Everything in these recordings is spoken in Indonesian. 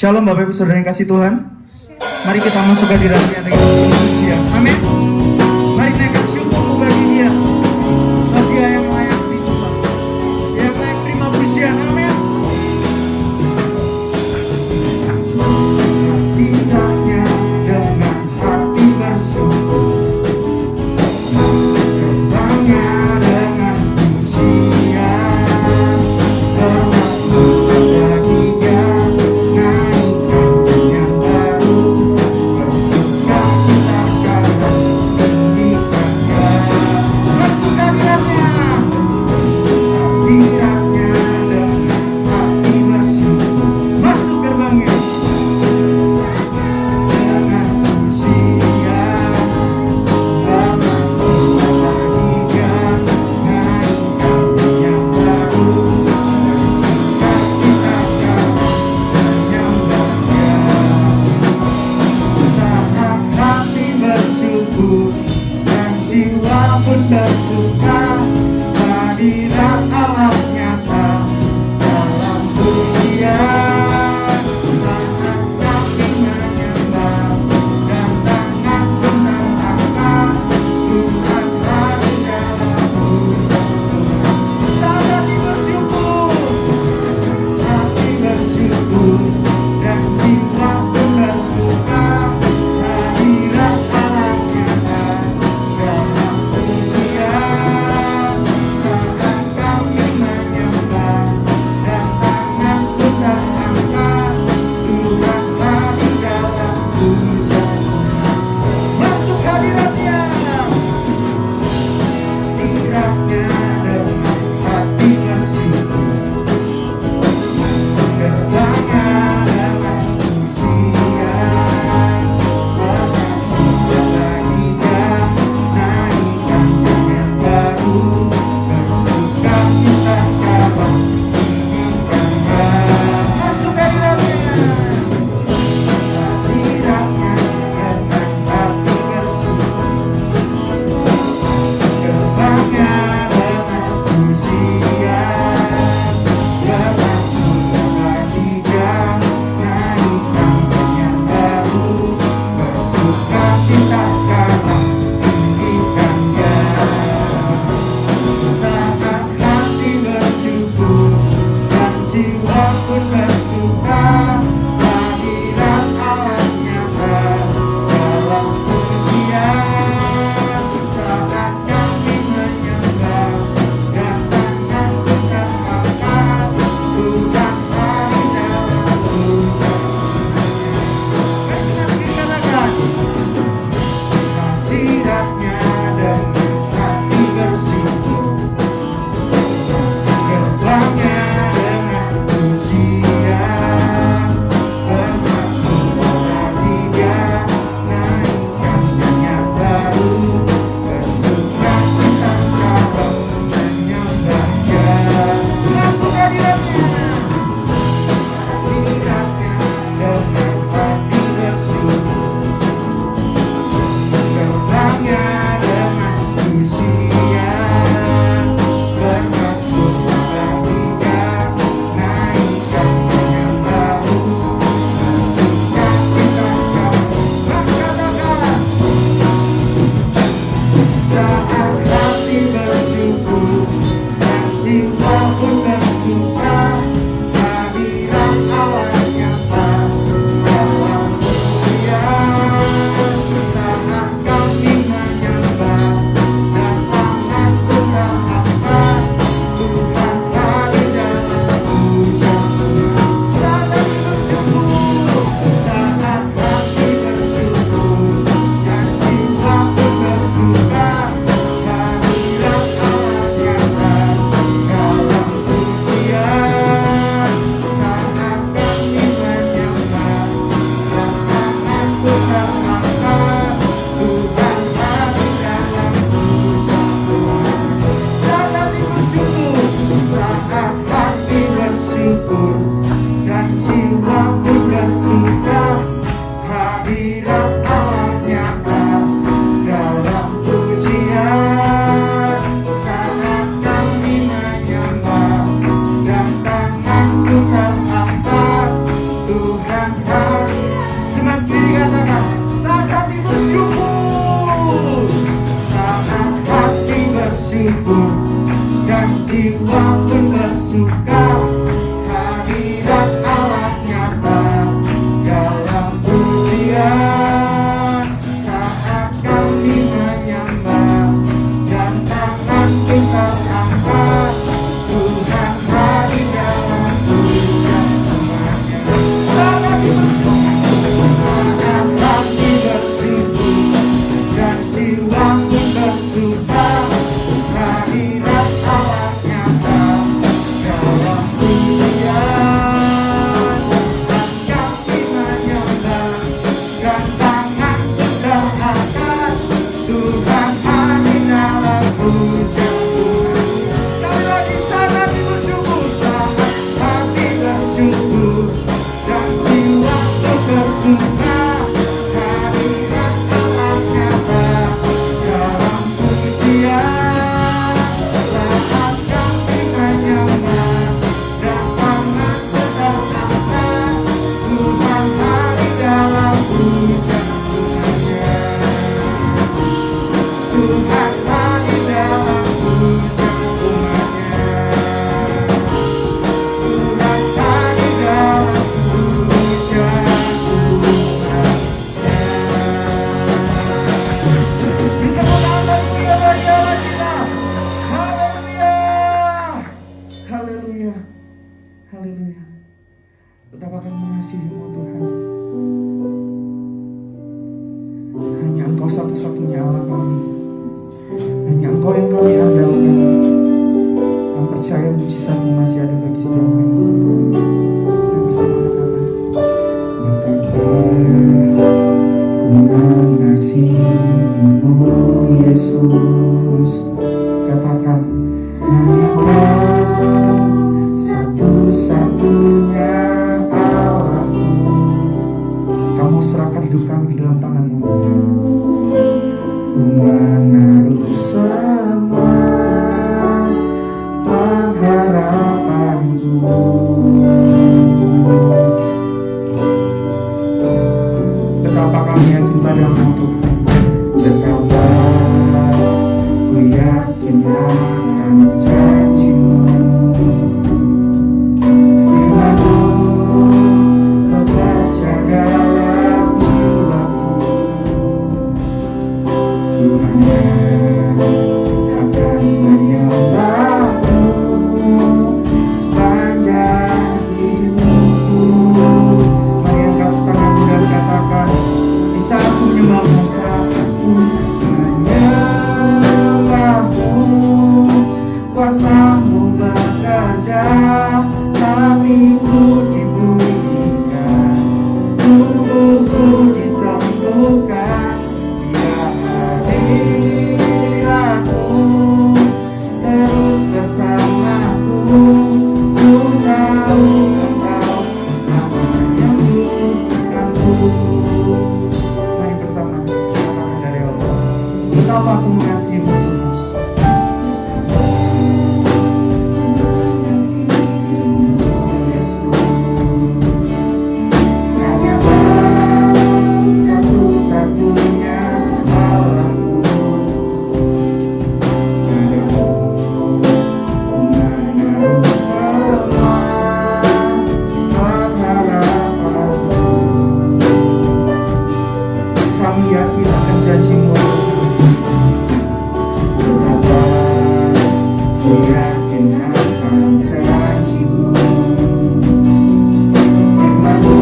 Shalom Bapak Ibu Saudara yang kasih Tuhan. Mari kita masuk ke hadiratnya dengan pujian. Amin. Mari naikkan syukur bagi Dia. Sebab Dia yang layak disembah. Dia yang layak terima pujian. Amin. Tidaknya dengan hati bersyukur. Terbangnya dengan pujian. Termasuk bagi Dia. jiwa pun bersuka. Hadirat Allah nyata dalam pujian saat kami menyembah dan tangan kita angkat. Tuhan hadir dalam pujian umatnya. Saat hati bersibuk dan jiwa pun bersuka. Hadirat Allah nyata dalam pujian kami menyembah dan tangan kita angkat. Tuhan hadir dalam pujian. Sekali lagi saat hati bersyukur, saat hati bersyukur dan jiwa pun bersuka. Hadirat Allah nyata dalam pujian saat kami menyembah dan tangan kita angkat. Tuhan hadir dalam pujian umatnya. Tuhan hadir dalam pujian umatnya. Tuhan hadir dalam pujian umatnya. Berikan haleluya bagi Allah kita. Haleluya. Haleluya. Haleluya. Betapa kami mengasihi-Mu Tuhan. Hanya Engkau satu-satunya Allah kami. Hanya Engkau yang kami andalkan. Kami percaya mujizat-Mu masih ada bagi setiap kami. Yang bersama katakan, betapa ku mengasihi-Mu Yesus. Katakan, hanya Kau satu-satunya Allahku. Kamu serahkan hidup kami di dalam tangan-Mu. Ku menaruh semua pengharapanku. Betapa kami yakin pada-Mu Tuhan. Betapa ku yakin akan janji-Mu. Firman-Mu bekerja dalam jiwaku. Tuhan akan menyembah-Mu sepanjang hidupku. Mari angkat tanganmu dan katakan, di saat ku menyembah-Mu, saat aku menyembah-Mu, kuasa-Mu bekerja, hatiku dipulihkan, tubuhku disembuhkan. Biar hadirat-Mu terus bersamaku. Ku tahu Engkau akan menyembuhkanku. Mari bersama katakan dari Allah, betapa aku mengasihi-Mu Tuhan. Hanya Kau satu-satunya Allahku. Padamu ku menaruh semua pengharapanku. Kami yakin akan janji-Mu Tuhan. Betapa ku yakin akan janji-Mu. Firman-Mu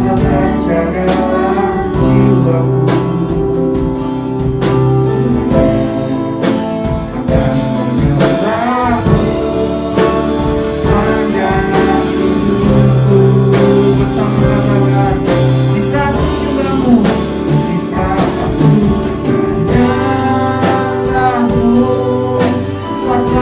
bekerja dalam jiwaku. Akan menyembah-Mu sepanjang hidupku. Bersama katakan, di saat ku menyembah-Mu, di saat ku menyembah-Mu, kuasa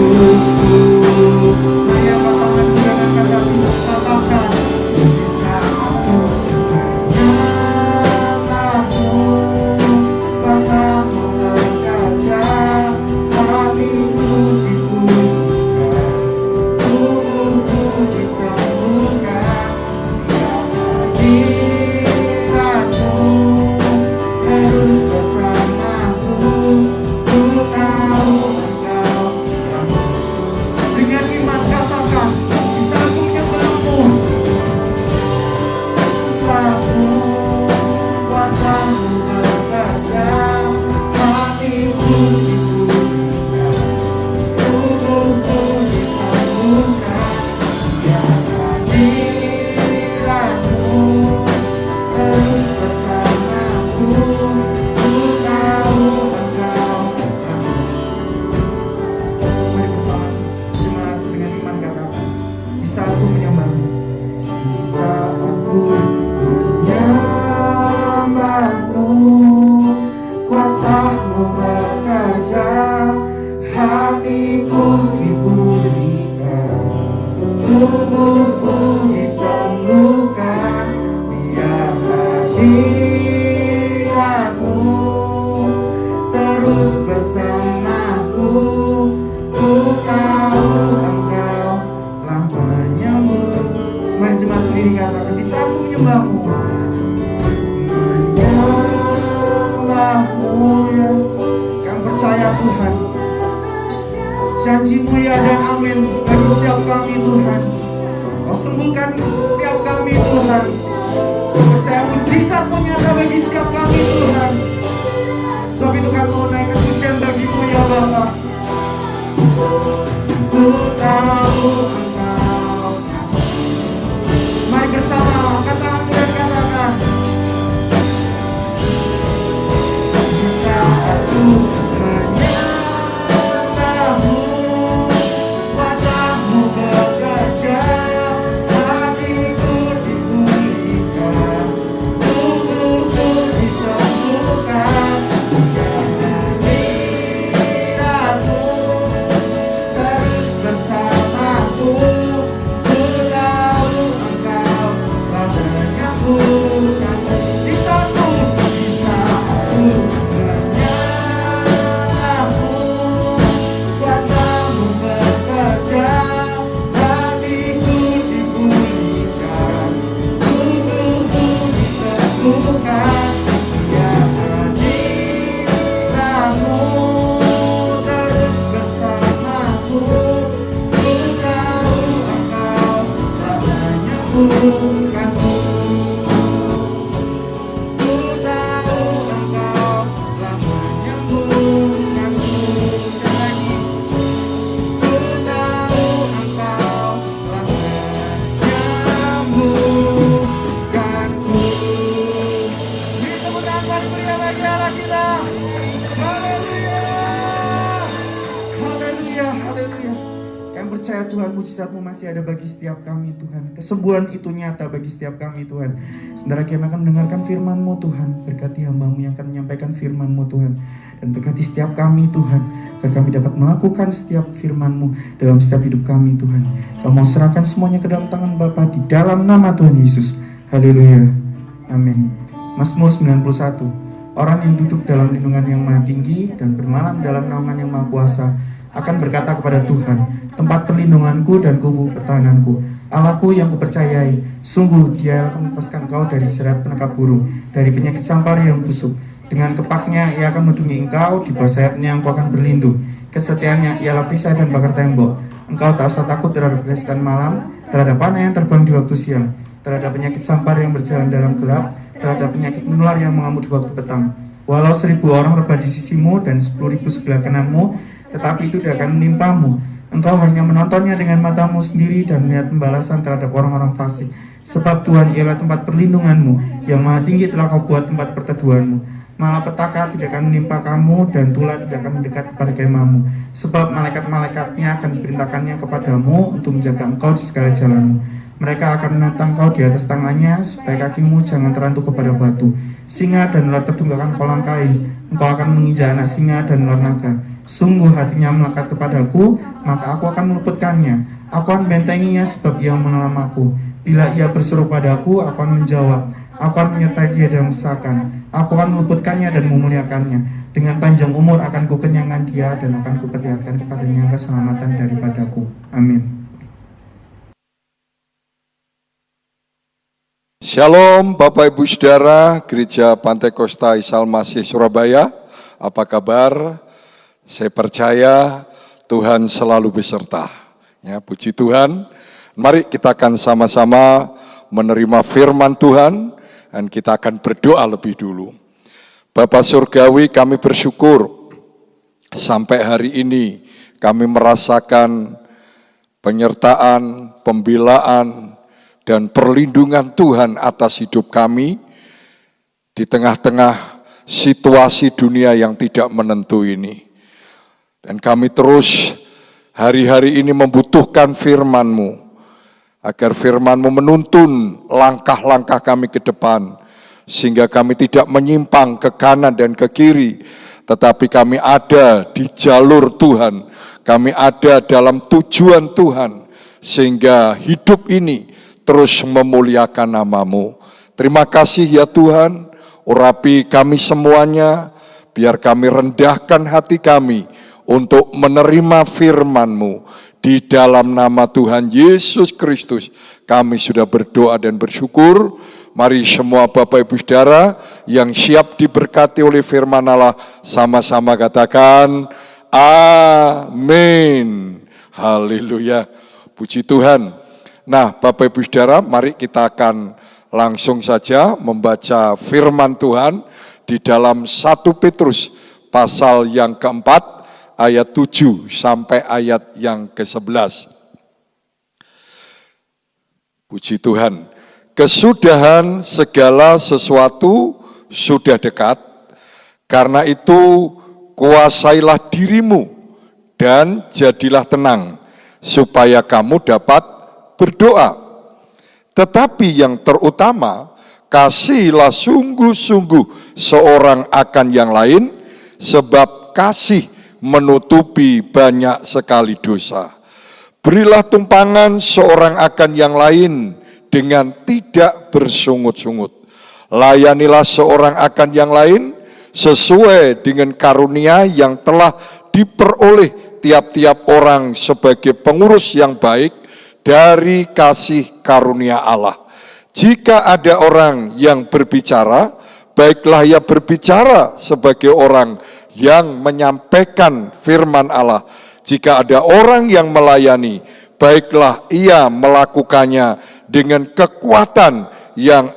Saya pasangan dengan kata katakan bisa aku menyatamu kuasamu bekerja hatiku dibuka tubuhku disembuhkan hadiratmu terus bersamaku ku tahu engkau dengan iman katakan bisa aku menyembahmu Tuhanku kuasamu bekerja hatiku dibuka tubuhku disembuhkan ya hadiratmu terus bersamaku ku tahu engkau mari bersama jemaat dengan iman katakan bisa aku menyembahmu bisa aku menyembahmu kuasamu bekerja hatiku dipulihkan tubuhku disembuhkan biar hadiratmu terus bersamaku ku tahu engkau telah menyambut mari jemaat sendiri katakan bisa aku menyembahmu menyembahmu yes kami percaya Tuhan janji-Mu ya dan amin bagi setiap kami Tuhan Kau sembuhkan setiap kami Tuhan kami percaya mujizat-Mu nyata bagi setiap kami Tuhan sebab itu kami mau naikkan pujian bagi-Mu ya Bapa ku tahu Engkau mari bersama katakan dan katakan bisa aku menyembahmu kuasamu bekerja hatiku dipulihkan tubuhku disembuhkan hadiratmu terus bersamaku ku tahu engkau telah menyambutkan bisa aku menyembahmu kuasamu bekerja hatiku dipulihkan tubuhku disembuhkan ya hadiratmu terus bersamaku ku tahu engkau telah menyembuhkanku ku tahu engkau telah menyembuhkanku sekali lagi ku tahu engkau telah menyembuhkanku beri tepuk tangan paling meriah bagi Allah kita haleluya haleluya haleluya kami percaya Tuhan mujizat-Mu masih ada bagi setiap kami Tuhan kesembuhan itu nyata bagi setiap kami Tuhan sebentar kami akan mendengarkan firman-Mu Tuhan berkati hamba-Mu yang akan menyampaikan firman-Mu Tuhan dan berkati setiap kami Tuhan agar kami dapat melakukan setiap firman-Mu dalam setiap hidup kami Tuhan kami mau serahkan semuanya ke dalam tangan Bapa di dalam nama Tuhan Yesus haleluya amin Mazmur 91 orang yang duduk dalam lindungan yang maha tinggi dan bermalam dalam naungan yang maha kuasa akan berkata kepada Tuhan, tempat perlindunganku dan kubu pertahananku, Allahku yang kupercayai, sungguh Dia akan melepaskan kau dari jerat penangkap burung, dari penyakit sampar yang busuk. Dengan kepaknya Ia akan melindungi engkau, di bawah sayapnya engkau akan berlindung. Kesetiaannya ialah perisai dan bakar tembok. Engkau tak usah takut terhadap kesesakan malam, terhadap panah yang terbang di waktu siang, terhadap penyakit sampar yang berjalan dalam gelap, terhadap penyakit menular yang mengamuk di waktu petang. Walau 1000 orang rebah di sisimu dan 10.000 sebelah kananmu, tetapi itu tidak akan menimpamu. Engkau hanya menontonnya dengan matamu sendiri dan melihat pembalasan terhadap orang-orang fasik. Sebab Tuhan ialah tempat perlindunganmu, yang maha tinggi telah kau buat tempat perteduhanmu. Malapetaka tidak akan menimpa kamu dan tulah tidak akan mendekat kepada kemahmu. Sebab malaikat-malaikatnya akan diperintahkannya kepadamu untuk menjaga engkau di segala jalanmu. Mereka akan menantang kau di atas tangannya, supaya kakimu jangan terantuk kepada batu. Singa dan ular tertunggangan kau langkai, engkau akan menginjak anak singa dan ular naga. Sungguh hatinya melekat kepadaku, maka aku akan meluputkannya. Aku akan bentenginya sebab ia menolong aku. Bila ia berseru padaku, aku akan menjawab. Aku akan menyertai dia dalam kesesakan. Aku akan meluputkannya dan memuliakannya. Dengan panjang umur akan kukenyangkan dia dan akan kuperlihatkan kepadanya keselamatan daripadaku. Amin. Shalom Bapak Ibu Saudara Gereja Pantai Kosta Isa Al-Masih Surabaya. Apa kabar? Saya percaya Tuhan selalu beserta. Ya, puji Tuhan. Mari kita akan sama-sama menerima firman Tuhan dan kita akan berdoa lebih dulu. Bapa Surgawi, kami bersyukur sampai hari ini kami merasakan penyertaan, pembelaan, dan perlindungan Tuhan atas hidup kami di tengah-tengah situasi dunia yang tidak menentu ini. Dan kami terus hari-hari ini membutuhkan firman-Mu, agar firman-Mu menuntun langkah-langkah kami ke depan, sehingga kami tidak menyimpang ke kanan dan ke kiri, tetapi kami ada di jalur Tuhan, kami ada dalam tujuan Tuhan, sehingga hidup ini terus memuliakan nama-Mu. Terima kasih ya Tuhan, urapi kami semuanya, biar kami rendahkan hati kami untuk menerima firman-Mu. Di dalam nama Tuhan Yesus Kristus, kami sudah berdoa dan bersyukur. Mari semua Bapak Ibu Saudara yang siap diberkati oleh firman Allah, sama-sama katakan, amin. Haleluya, puji Tuhan. Nah, Bapak Ibu Saudara, mari kita akan langsung saja membaca firman Tuhan di dalam 1 Petrus pasal yang keempat, ayat 7 sampai ayat yang ke-11. Puji Tuhan. Kesudahan segala sesuatu sudah dekat, karena itu kuasailah dirimu dan jadilah tenang, supaya kamu dapat berdoa. Tetapi yang terutama, kasihilah sungguh-sungguh seorang akan yang lain, sebab kasih menutupi banyak sekali dosa. Berilah tumpangan seorang akan yang lain dengan tidak bersungut-sungut. Layanilah seorang akan yang lain sesuai dengan karunia yang telah diperoleh tiap-tiap orang sebagai pengurus yang baik dari kasih karunia Allah. Jika ada orang yang berbicara, baiklah ia berbicara sebagai orang yang menyampaikan firman Allah. Jika ada orang yang melayani, baiklah ia melakukannya dengan kekuatan yang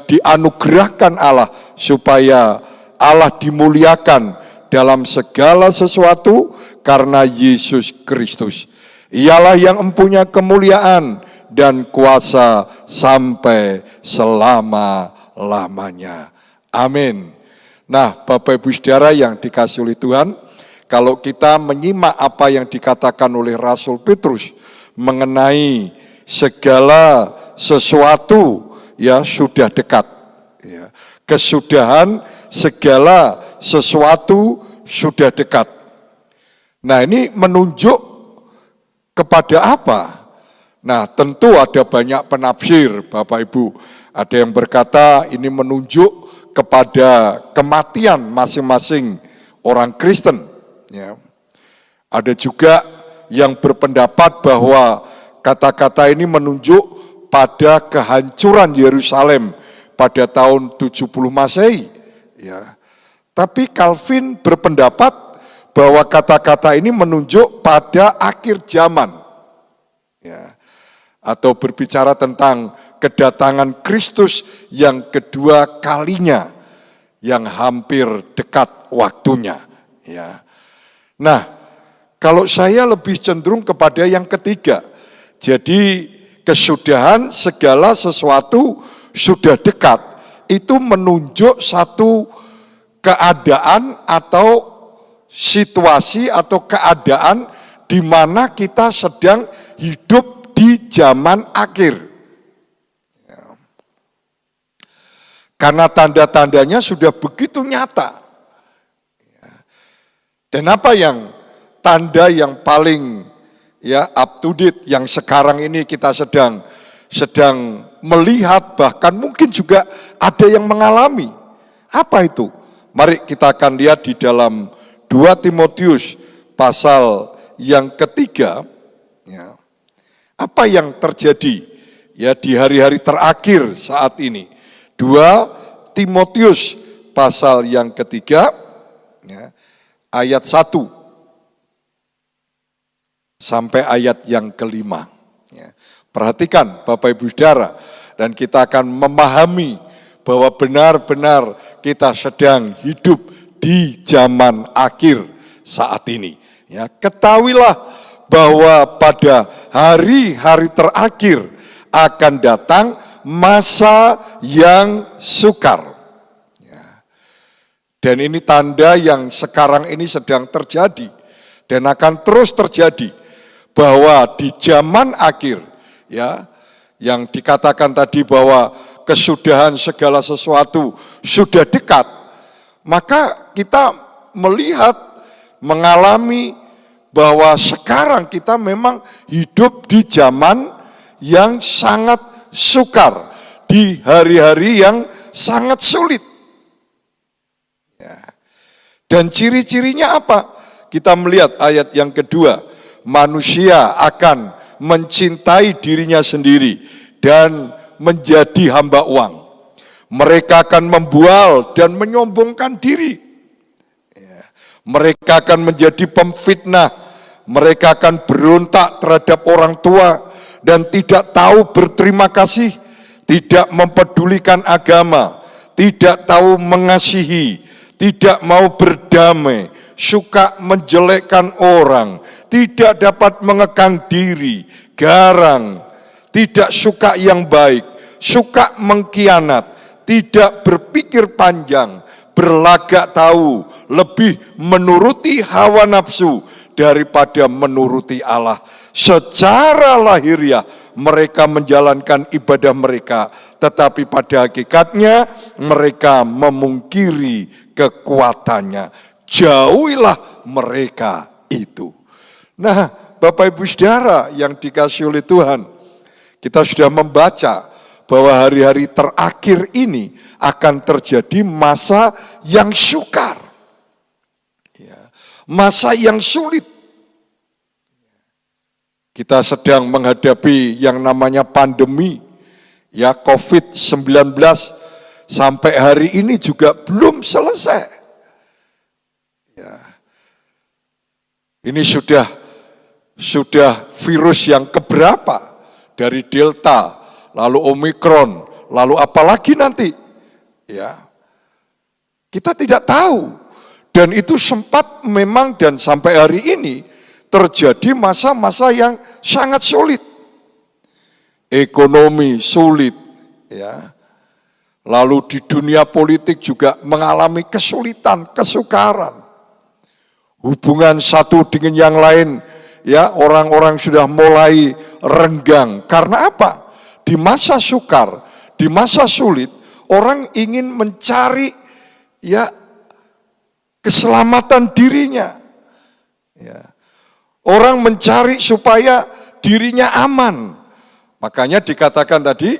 dianugerahkan Allah, supaya Allah dimuliakan dalam segala sesuatu karena Yesus Kristus. Ialah yang mempunyai kemuliaan dan kuasa sampai selama-lamanya. Amin. Nah, Bapak Ibu Saudara yang dikasihi oleh Tuhan, kalau kita menyimak apa yang dikatakan oleh Rasul Petrus mengenai segala sesuatu ya sudah dekat. Ya. Kesudahan segala sesuatu sudah dekat. Nah, ini menunjuk kepada apa? Nah, tentu ada banyak penafsir, Bapak Ibu. Ada yang berkata ini menunjuk kepada kematian masing-masing orang Kristen. Ya. Ada juga yang berpendapat bahwa kata-kata ini menunjuk pada kehancuran Yerusalem pada tahun 70 Masehi. Ya. Tapi Calvin berpendapat bahwa kata-kata ini menunjuk pada akhir zaman. Ya. Atau berbicara tentang kedatangan Kristus yang kedua kalinya, yang hampir dekat waktunya. Ya. Nah, kalau saya lebih cenderung kepada yang ketiga. Jadi kesudahan segala sesuatu sudah dekat, itu menunjuk satu keadaan atau situasi atau keadaan di mana kita sedang hidup di zaman akhir. Karena tanda-tandanya sudah begitu nyata. Dan apa yang tanda yang paling up to date yang sekarang ini kita sedang melihat, bahkan mungkin juga ada yang mengalami. Apa itu? Mari kita akan lihat di dalam 2 Timotius pasal yang ketiga. Apa yang terjadi di hari-hari terakhir saat ini. 2 Timotius pasal yang ketiga, ayat 1 sampai ayat yang kelima. Perhatikan Bapak Ibu Saudara, dan kita akan memahami bahwa benar-benar kita sedang hidup di zaman akhir saat ini. Ketahuilah bahwa pada hari-hari terakhir akan datang masa yang sukar. Dan ini tanda yang sekarang ini sedang terjadi dan akan terus terjadi, bahwa di zaman akhir yang dikatakan tadi bahwa kesudahan segala sesuatu sudah dekat, maka kita melihat, mengalami bahwa sekarang kita memang hidup di zaman yang sangat sukar, di hari-hari yang sangat sulit. Dan ciri-cirinya apa? Kita melihat ayat yang kedua, manusia akan mencintai dirinya sendiri dan menjadi hamba uang. Mereka akan membual dan menyombongkan diri. Mereka akan menjadi pemfitnah. Mereka akan berontak terhadap orang tua dan tidak tahu berterima kasih, tidak mempedulikan agama, tidak tahu mengasihi, tidak mau berdamai, suka menjelekkan orang, tidak dapat mengekang diri, garang, tidak suka yang baik, suka mengkhianat, tidak berpikir panjang, berlagak tahu, lebih menuruti hawa nafsu daripada menuruti Allah. Secara lahiriah mereka menjalankan ibadah mereka, tetapi pada hakikatnya mereka memungkiri kekuatannya. Jauhilah mereka itu. Nah, Bapak Ibu Saudara yang dikasihi oleh Tuhan, kita sudah membaca bahwa hari-hari terakhir ini akan terjadi masa yang sukar, masa yang sulit. Kita sedang menghadapi yang namanya pandemi, COVID-19 sampai hari ini juga belum selesai. Ini sudah virus yang keberapa, dari Delta, lalu Omikron, lalu apalagi nanti. Kita tidak tahu. Dan itu sempat memang dan sampai hari ini terjadi masa-masa yang sangat sulit. Ekonomi sulit, Lalu di dunia politik juga mengalami kesulitan, kesukaran. Hubungan satu dengan yang lain, orang-orang sudah mulai renggang. Karena apa? Di masa sukar, di masa sulit, orang ingin mencari keselamatan dirinya. Orang mencari supaya dirinya aman. Makanya dikatakan tadi,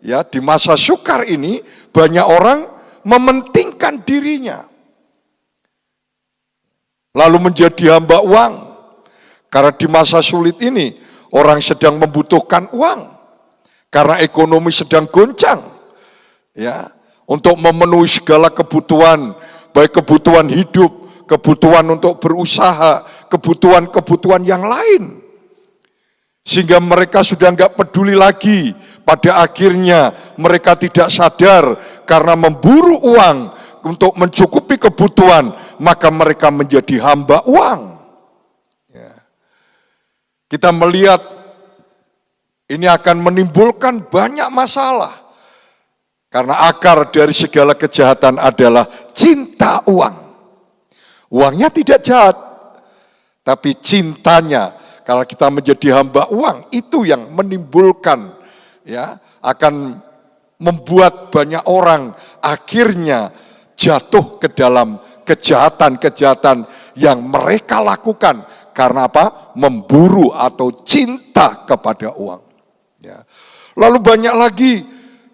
di masa sukar ini banyak orang mementingkan dirinya. Lalu menjadi hamba uang. Karena di masa sulit ini orang sedang membutuhkan uang. Karena ekonomi sedang goncang. Untuk memenuhi segala kebutuhan, baik kebutuhan hidup, kebutuhan untuk berusaha, kebutuhan-kebutuhan yang lain. Sehingga mereka sudah enggak peduli lagi. Pada akhirnya mereka tidak sadar karena memburu uang untuk mencukupi kebutuhan, maka mereka menjadi hamba uang. Kita melihat ini akan menimbulkan banyak masalah. Karena akar dari segala kejahatan adalah cinta uang. Uangnya tidak jahat, tapi cintanya, kalau kita menjadi hamba uang, itu yang menimbulkan, ya, akan membuat banyak orang akhirnya jatuh ke dalam kejahatan-kejahatan yang mereka lakukan. Karena apa? Memburu atau cinta kepada uang. Ya. Lalu banyak lagi,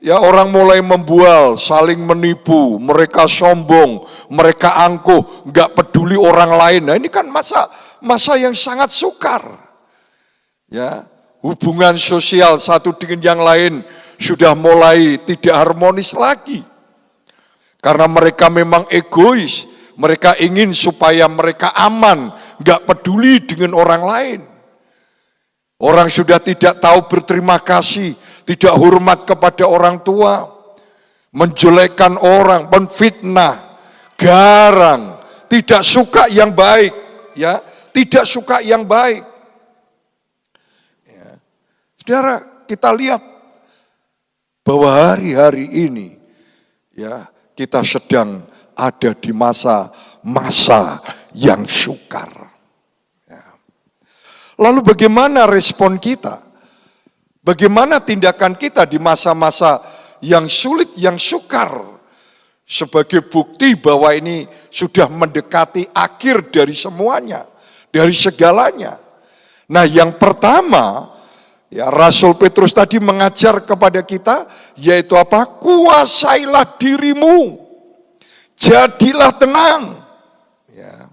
ya, orang mulai membual, saling menipu, mereka sombong, mereka angkuh, nggak peduli orang lain. Nah, ini kan masa yang sangat sukar. Ya, hubungan sosial satu dengan yang lain sudah mulai tidak harmonis lagi. Karena mereka memang egois, mereka ingin supaya mereka aman, nggak peduli dengan orang lain. Orang sudah tidak tahu berterima kasih, tidak hormat kepada orang tua, menjelekkan orang, menfitnah, garang, tidak suka yang baik, ya, tidak suka yang baik. Ya. Saudara, kita lihat bahwa hari-hari ini, ya, kita sedang ada di masa yang sukar. Lalu bagaimana respon kita? Bagaimana tindakan kita di masa-masa yang sulit, yang sukar? Sebagai bukti bahwa ini sudah mendekati akhir dari semuanya, dari segalanya. Nah, yang pertama, ya, Rasul Petrus tadi mengajar kepada kita, yaitu apa? Kuasailah dirimu, jadilah tenang. Ya.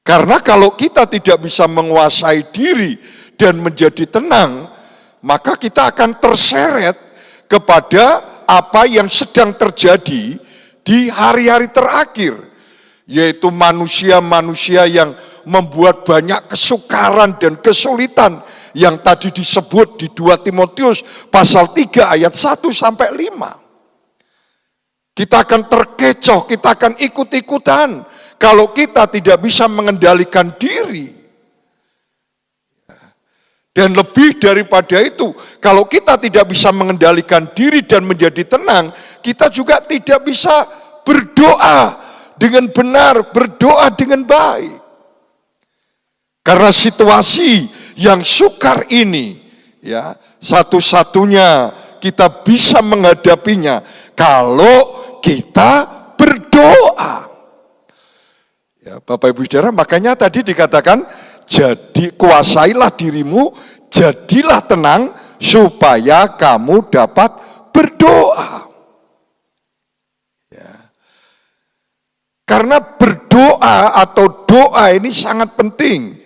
Karena kalau kita tidak bisa menguasai diri dan menjadi tenang, maka kita akan terseret kepada apa yang sedang terjadi di hari-hari terakhir, yaitu manusia-manusia yang membuat banyak kesukaran dan kesulitan yang tadi disebut di 2 Timotius pasal 3 ayat 1 sampai 5. Kita akan terkecoh, kita akan ikut-ikutan kalau kita tidak bisa mengendalikan diri. Dan lebih daripada itu, kalau kita tidak bisa mengendalikan diri dan menjadi tenang, kita juga tidak bisa berdoa dengan benar, berdoa dengan baik. Karena situasi yang sukar ini, ya, satu-satunya kita bisa menghadapinya kalau kita berdoa. Ya, Bapak Ibu Saudara, makanya tadi dikatakan, jadi kuasailah dirimu, jadilah tenang, supaya kamu dapat berdoa. Ya. Karena berdoa atau doa ini sangat penting.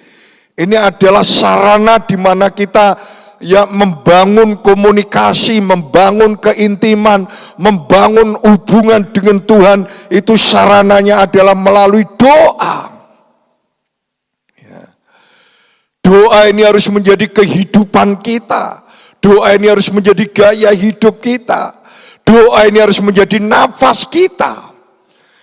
Ini adalah sarana di mana kita, ya, membangun komunikasi, membangun keintiman, membangun hubungan dengan Tuhan. Itu sarananya adalah melalui doa. Ya. Doa ini harus menjadi kehidupan kita. Doa ini harus menjadi gaya hidup kita. Doa ini harus menjadi nafas kita.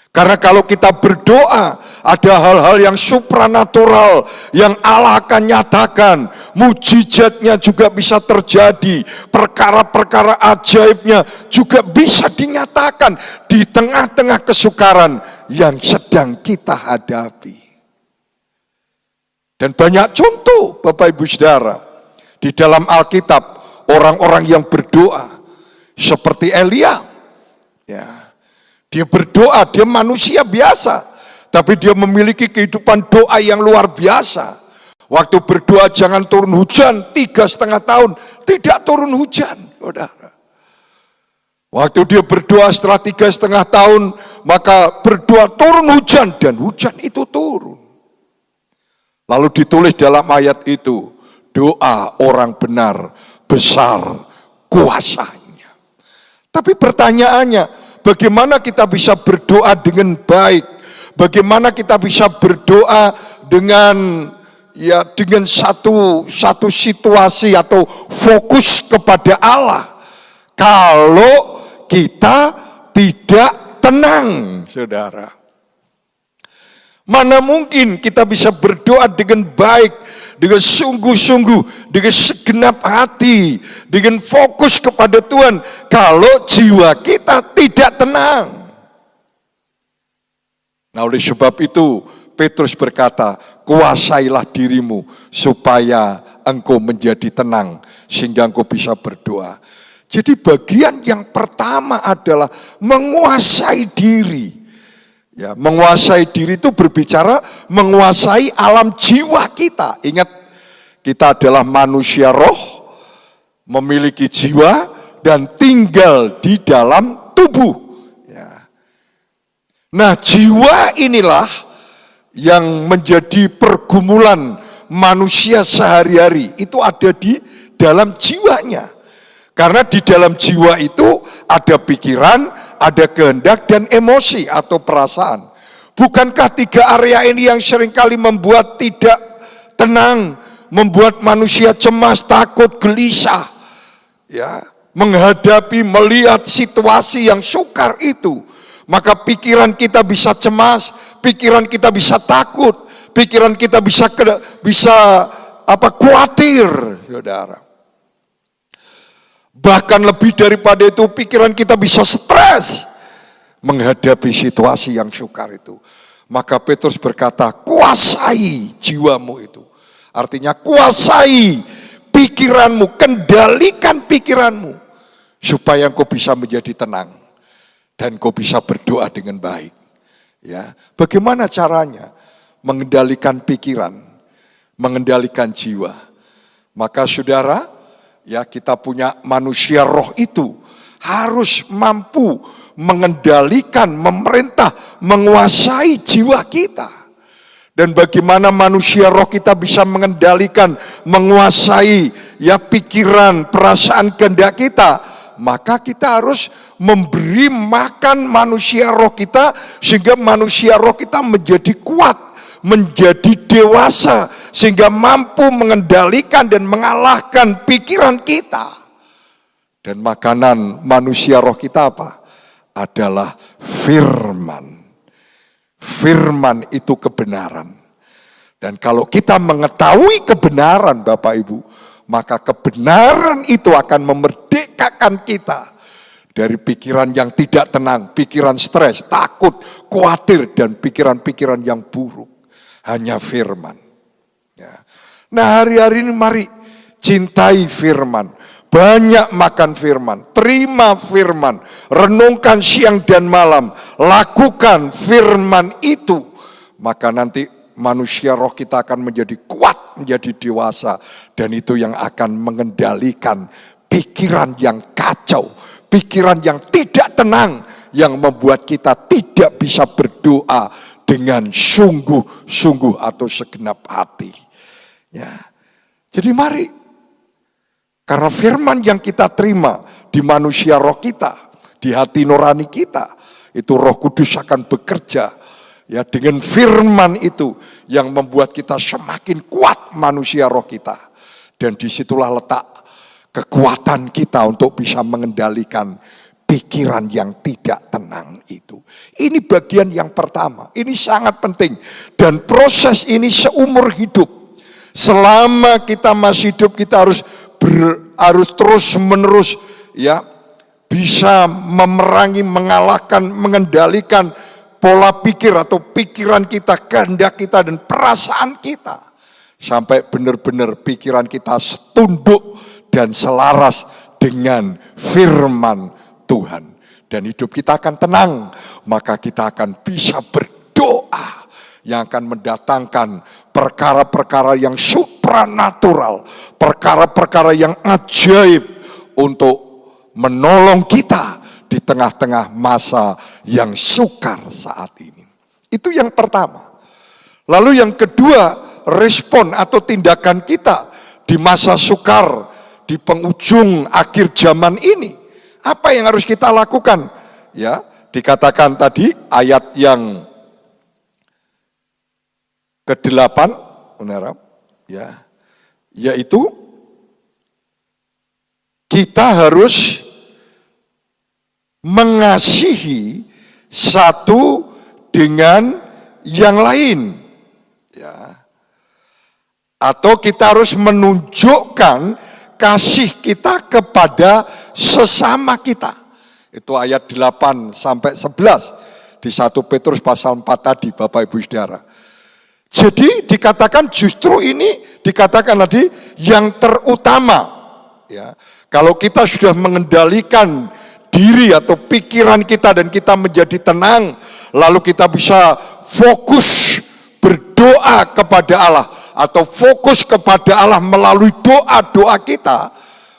Karena kalau kita berdoa, ada hal-hal yang supranatural yang Allah akan nyatakan. Mujizatnya juga bisa terjadi. Perkara-perkara ajaibnya juga bisa dinyatakan di tengah-tengah kesukaran yang sedang kita hadapi. Dan banyak contoh, Bapak Ibu Saudara, di dalam Alkitab, orang-orang yang berdoa seperti Elia. Ya. Dia berdoa, dia manusia biasa, tapi dia memiliki kehidupan doa yang luar biasa. Waktu berdoa jangan turun hujan, 3,5 tahun tidak turun hujan, saudara. Waktu dia berdoa setelah 3,5 tahun, maka berdoa turun hujan, dan hujan itu turun. Lalu ditulis dalam ayat itu, doa orang benar besar kuasanya. Tapi pertanyaannya, bagaimana kita bisa berdoa dengan baik? Bagaimana kita bisa berdoa dengan, ya, dengan satu situasi atau fokus kepada Allah kalau kita tidak tenang, saudara? Mana mungkin kita bisa berdoa dengan baik, dengan sungguh-sungguh, dengan segenap hati, dengan fokus kepada Tuhan, kalau jiwa kita tidak tenang. Nah, oleh sebab itu, Petrus berkata, kuasailah dirimu supaya engkau menjadi tenang sehingga engkau bisa berdoa. Jadi bagian yang pertama adalah menguasai diri. Ya, menguasai diri itu berbicara menguasai alam jiwa kita. Ingat, kita adalah manusia roh, memiliki jiwa dan tinggal di dalam tubuh. Ya. Nah, jiwa inilah yang menjadi pergumulan manusia sehari-hari. Itu ada di dalam jiwanya. Karena di dalam jiwa itu ada pikiran, ada kehendak dan emosi atau perasaan. Bukankah tiga area ini yang seringkali membuat tidak tenang, membuat manusia cemas, takut, gelisah, ya, menghadapi, melihat situasi yang sukar itu. Maka pikiran kita bisa cemas, pikiran kita bisa takut, pikiran kita bisa khawatir, saudara. Bahkan lebih daripada itu, pikiran kita bisa stres menghadapi situasi yang sukar itu. Maka Petrus berkata, kuasai jiwamu itu. Artinya kuasai pikiranmu, kendalikan pikiranmu, supaya engkau bisa menjadi tenang dan engkau bisa berdoa dengan baik. Ya, bagaimana caranya mengendalikan pikiran, mengendalikan jiwa? Maka saudara, ya, kita punya manusia roh itu harus mampu mengendalikan, memerintah, menguasai jiwa kita. Dan bagaimana manusia roh kita bisa mengendalikan, menguasai ya pikiran, perasaan, kehendak kita? Maka kita harus memberi makan manusia roh kita sehingga manusia roh kita menjadi kuat, menjadi dewasa, sehingga mampu mengendalikan dan mengalahkan pikiran kita. Dan makanan manusia roh kita apa? Adalah firman. Firman itu kebenaran. Dan kalau kita mengetahui kebenaran, Bapak Ibu, maka kebenaran itu akan memerdekakan kita dari pikiran yang tidak tenang, pikiran stres, takut, khawatir, dan pikiran-pikiran yang buruk. Hanya firman. Ya. Nah, hari-hari ini mari cintai firman, banyak makan firman, terima firman, renungkan siang dan malam, lakukan firman itu. Maka nanti manusia roh kita akan menjadi kuat, menjadi dewasa, dan itu yang akan mengendalikan pikiran yang kacau, pikiran yang tidak tenang, yang membuat kita tidak bisa berdoa dengan sungguh-sungguh atau segenap hati. Ya. Jadi mari, karena firman yang kita terima di manusia roh kita, di hati nurani kita, itu Roh Kudus akan bekerja. Ya, dengan firman itu yang membuat kita semakin kuat manusia roh kita. Dan disitulah letak kekuatan kita untuk bisa mengendalikan pikiran yang tidak tenang itu. Ini bagian yang pertama. Ini sangat penting. Dan proses ini seumur hidup. Selama kita masih hidup, kita harus terus menerus ya bisa memerangi, mengalahkan, mengendalikan pola pikir atau pikiran kita, kehendak kita dan perasaan kita. Sampai benar-benar pikiran kita setunduk dan selaras dengan firman Tuhan. Dan hidup kita akan tenang, maka kita akan bisa berdoa yang akan mendatangkan perkara-perkara yang supranatural, perkara-perkara yang ajaib untuk menolong kita di tengah-tengah masa yang sukar saat ini. Itu yang pertama. Lalu yang kedua, respon atau tindakan kita di masa sukar, di penghujung akhir zaman ini. Apa yang harus kita lakukan? Ya, dikatakan tadi ayat yang ke-8, ya, yaitu kita harus mengasihi satu dengan yang lain, ya. Atau kita harus menunjukkan kasih kita kepada sesama kita. Itu ayat 8 sampai 11 di 1 Petrus pasal 4 tadi, Bapak Ibu Saudara. Jadi dikatakan justru ini dikatakan tadi yang terutama. Ya, kalau kita sudah mengendalikan diri atau pikiran kita dan kita menjadi tenang, lalu kita bisa fokus berdoa kepada Allah atau fokus kepada Allah melalui doa-doa kita,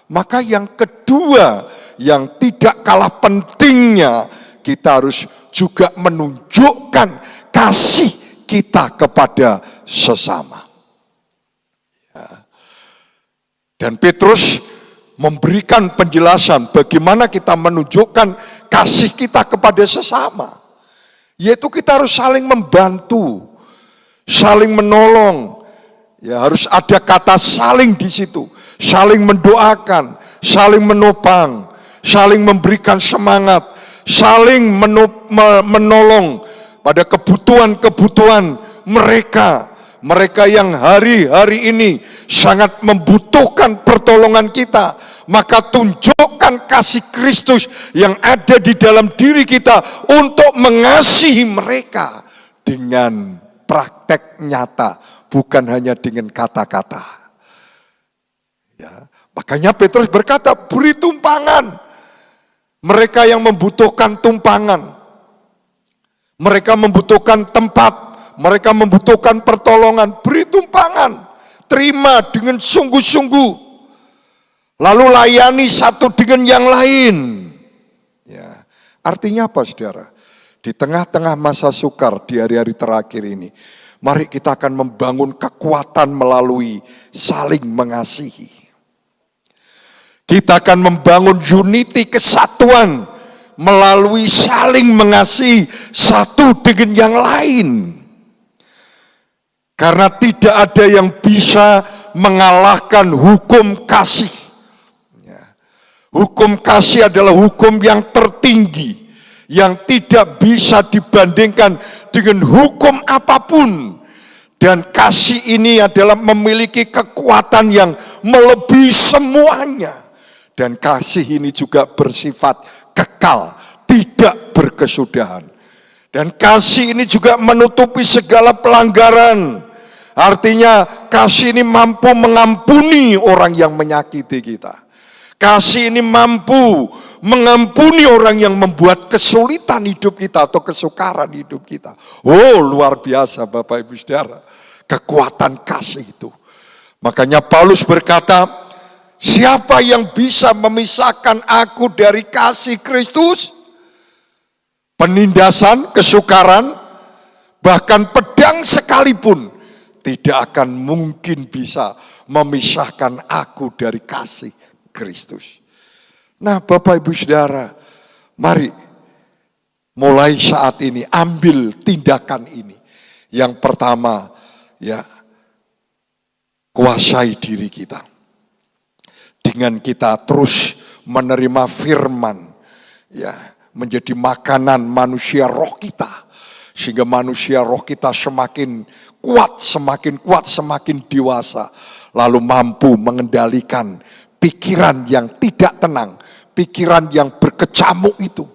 maka yang kedua yang tidak kalah pentingnya, kita harus juga menunjukkan kasih kita kepada sesama. Ya. Dan Petrus memberikan penjelasan bagaimana kita menunjukkan kasih kita kepada sesama. Yaitu kita harus saling membantu, saling menolong. Ya, harus ada kata saling di situ, saling mendoakan, saling menopang, saling memberikan semangat, saling menolong pada kebutuhan-kebutuhan mereka yang hari-hari ini sangat membutuhkan pertolongan kita. Maka tunjukkan kasih Kristus yang ada di dalam diri kita untuk mengasihi mereka dengan praktek nyata, bukan hanya dengan kata-kata. Ya, makanya Petrus berkata, beri tumpangan. Mereka yang membutuhkan tumpangan, mereka membutuhkan tempat, mereka membutuhkan pertolongan, beri tumpangan, terima dengan sungguh-sungguh, lalu layani satu dengan yang lain. Ya, artinya apa, saudara? Di tengah-tengah masa sukar di hari-hari terakhir ini, mari kita akan membangun kekuatan melalui saling mengasihi. Kita akan membangun unity, kesatuan melalui saling mengasihi satu dengan yang lain. Karena tidak ada yang bisa mengalahkan hukum kasih. Ya. Hukum kasih adalah hukum yang tertinggi, yang tidak bisa dibandingkan dengan hukum apapun. Dan kasih ini adalah memiliki kekuatan yang melebihi semuanya. Dan kasih ini juga bersifat kekal, tidak berkesudahan. Dan kasih ini juga menutupi segala pelanggaran. Artinya kasih ini mampu mengampuni orang yang menyakiti kita. Kasih ini mampu mengampuni orang yang membuat kesulitan hidup kita atau kesukaran hidup kita. Oh, luar biasa Bapak Ibu Saudara, kekuatan kasih itu. Makanya Paulus berkata, siapa yang bisa memisahkan aku dari kasih Kristus? Penindasan, kesukaran, bahkan pedang sekalipun tidak akan mungkin bisa memisahkan aku dari kasih Kristus. Nah, Bapak Ibu Saudara, mari mulai saat ini ambil tindakan ini. Yang pertama, ya, kuasai diri kita. Dengan kita terus menerima firman, ya, menjadi makanan manusia roh kita, sehingga manusia roh kita semakin kuat, semakin dewasa, lalu mampu mengendalikan pikiran yang tidak tenang, pikiran yang berkecamuk itu,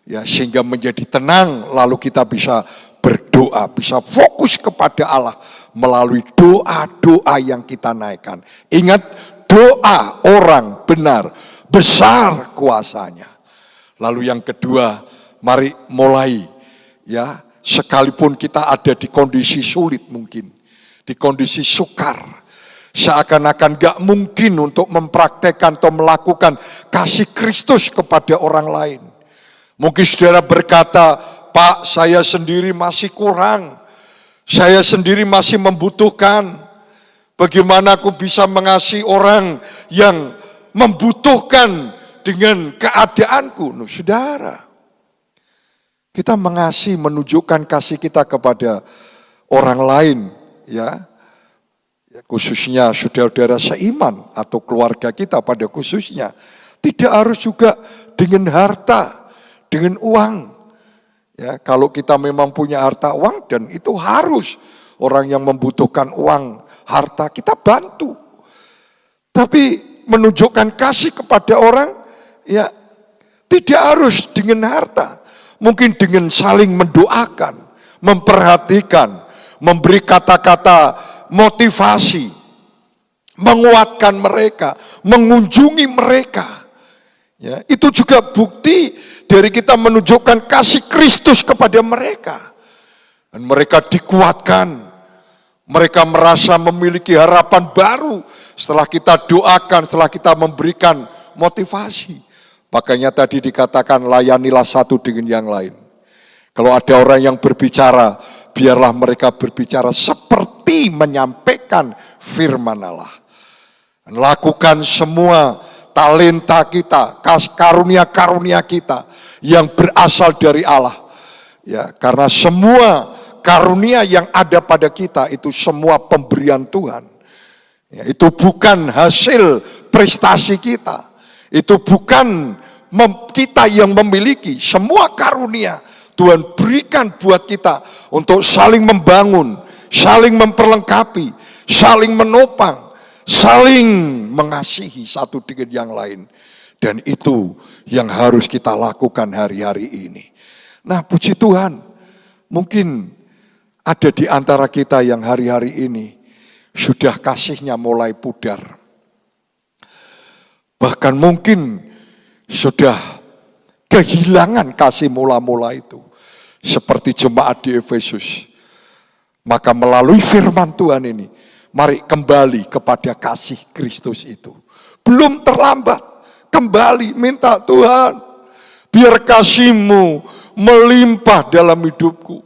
ya, sehingga menjadi tenang, lalu kita bisa berdoa, bisa fokus kepada Allah melalui doa-doa yang kita naikkan. Ingat, doa orang benar besar kuasanya. Lalu yang kedua, mari mulai, ya, sekalipun kita ada di kondisi sulit mungkin, di kondisi sukar, seakan-akan gak mungkin untuk mempraktekkan atau melakukan kasih Kristus kepada orang lain. Mungkin saudara berkata, Pak, saya sendiri masih kurang, saya sendiri masih membutuhkan. Bagaimana aku bisa mengasihi orang yang membutuhkan dengan keadaanku? Nah, saudara, kita mengasihi, menunjukkan kasih kita kepada orang lain, ya, khususnya saudara-saudara seiman atau keluarga kita pada khususnya. Tidak harus juga dengan harta, dengan uang. Ya, kalau kita memang punya harta uang, dan itu harus orang yang membutuhkan uang, harta, kita bantu. Tapi menunjukkan kasih kepada orang, ya, tidak harus dengan harta. Mungkin dengan saling mendoakan, memperhatikan, memberi kata-kata motivasi, menguatkan mereka, mengunjungi mereka. Ya, itu juga bukti dari kita menunjukkan kasih Kristus kepada mereka. Dan mereka dikuatkan, mereka merasa memiliki harapan baru setelah kita doakan, setelah kita memberikan motivasi. Makanya tadi dikatakan layanilah satu dengan yang lain. Kalau ada orang yang berbicara, biarlah mereka berbicara seperti menyampaikan firman Allah. Lakukan semua talenta kita, karunia-karunia kita yang berasal dari Allah. Ya, karena semua karunia yang ada pada kita itu semua pemberian Tuhan. Ya, itu bukan hasil prestasi kita. Itu bukan kita yang memiliki. Semua karunia Tuhan berikan buat kita untuk saling membangun, saling memperlengkapi, saling menopang, saling mengasihi satu dengan yang lain. Dan itu yang harus kita lakukan hari-hari ini. Nah, puji Tuhan, mungkin ada di antara kita yang hari-hari ini sudah kasihnya mulai pudar. Bahkan mungkin sudah kehilangan kasih mula-mula itu. Seperti jemaat di Efesus. Maka melalui firman Tuhan ini, mari kembali kepada kasih Kristus itu. Belum terlambat, kembali minta Tuhan, biar kasih-Mu melimpah dalam hidupku.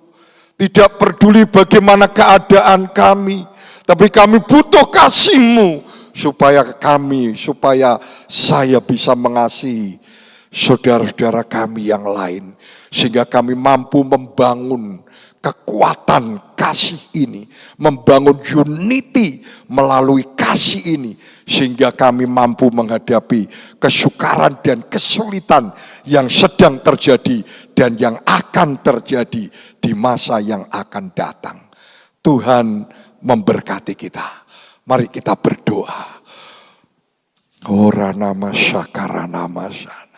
Tidak peduli bagaimana keadaan kami, tapi kami butuh kasih-Mu supaya saya bisa mengasihi saudara-saudara kami yang lain. Sehingga kami mampu membangun kekuatan kasih ini, membangun unity melalui kasih ini, sehingga kami mampu menghadapi kesukaran dan kesulitan yang sedang terjadi dan yang akan terjadi di masa yang akan datang. Tuhan memberkati kita. Mari kita berdoa. Ora nama syakara nama sana.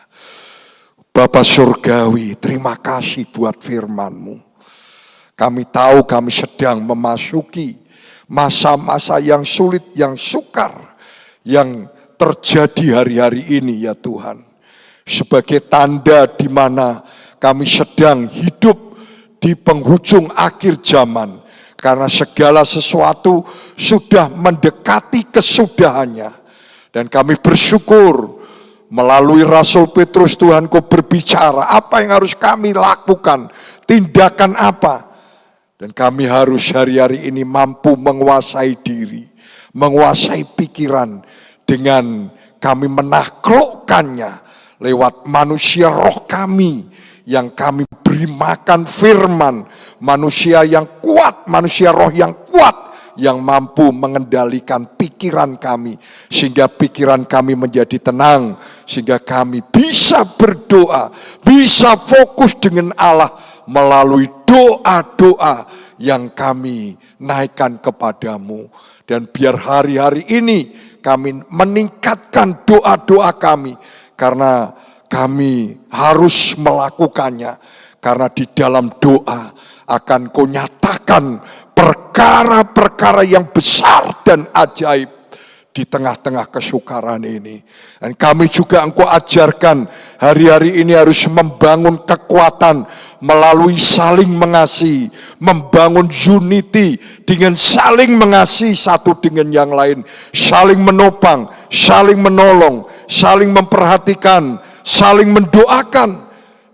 Bapa Surgawi, terima kasih buat firman-Mu. Kami tahu kami sedang memasuki masa-masa yang sulit, yang sukar, yang terjadi hari-hari ini ya Tuhan. Sebagai tanda di mana kami sedang hidup di penghujung akhir zaman. Karena segala sesuatu sudah mendekati kesudahannya. Dan kami bersyukur melalui Rasul Petrus Tuhan Kau berbicara apa yang harus kami lakukan, tindakan apa. Dan kami harus hari-hari ini mampu menguasai diri, menguasai pikiran dengan kami menaklukkannya lewat manusia roh kami yang kami beri makan firman, manusia yang kuat, manusia roh yang kuat, yang mampu mengendalikan pikiran kami, sehingga pikiran kami menjadi tenang, sehingga kami bisa berdoa, bisa fokus dengan Allah melalui doa-doa yang kami naikkan kepadamu. Dan biar hari-hari ini kami meningkatkan doa-doa kami, karena kami harus melakukannya, karena di dalam doa akan Kau nyatakan perkara-perkara yang besar dan ajaib di tengah-tengah kesukaran ini. Dan kami juga Engkau ajarkan hari-hari ini harus membangun kekuatan melalui saling mengasihi, membangun unity dengan saling mengasihi satu dengan yang lain, saling menopang, saling menolong, saling memperhatikan, saling mendoakan,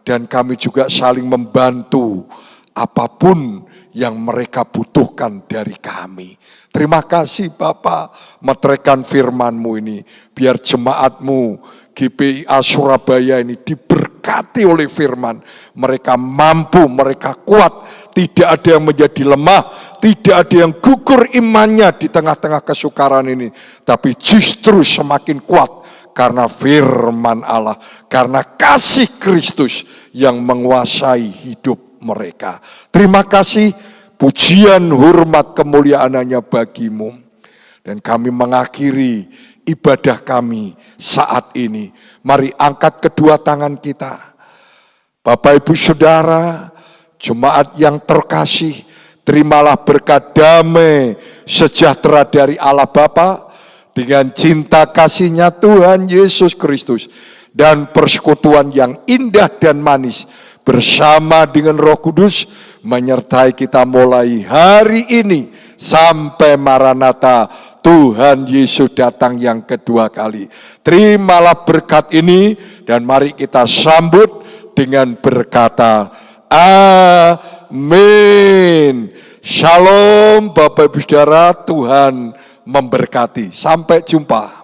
dan kami juga saling membantu apapun yang mereka butuhkan dari kami. Terima kasih Bapa, meteraikan firman-Mu ini, biar jemaat-Mu GPIA Surabaya ini diberkati oleh firman. Mereka mampu, mereka kuat, tidak ada yang menjadi lemah, tidak ada yang gugur imannya di tengah-tengah kesukaran ini, tapi justru semakin kuat karena firman Allah, karena kasih Kristus yang menguasai hidup mereka. Terima kasih, pujian, hormat, kemuliaan hanya bagi-Mu. Dan kami mengakhiri ibadah kami saat ini. Mari angkat kedua tangan kita. Bapak Ibu Saudara, jemaat yang terkasih, terimalah berkat damai sejahtera dari Allah Bapa dengan cinta kasih-Nya Tuhan Yesus Kristus dan persekutuan yang indah dan manis bersama dengan Roh Kudus menyertai kita mulai hari ini sampai Maranatha Tuhan Yesus datang yang kedua kali. Terimalah berkat ini dan mari kita sambut dengan berkata amin. Shalom Bapak Ibu Saudara, Tuhan memberkati. Sampai jumpa.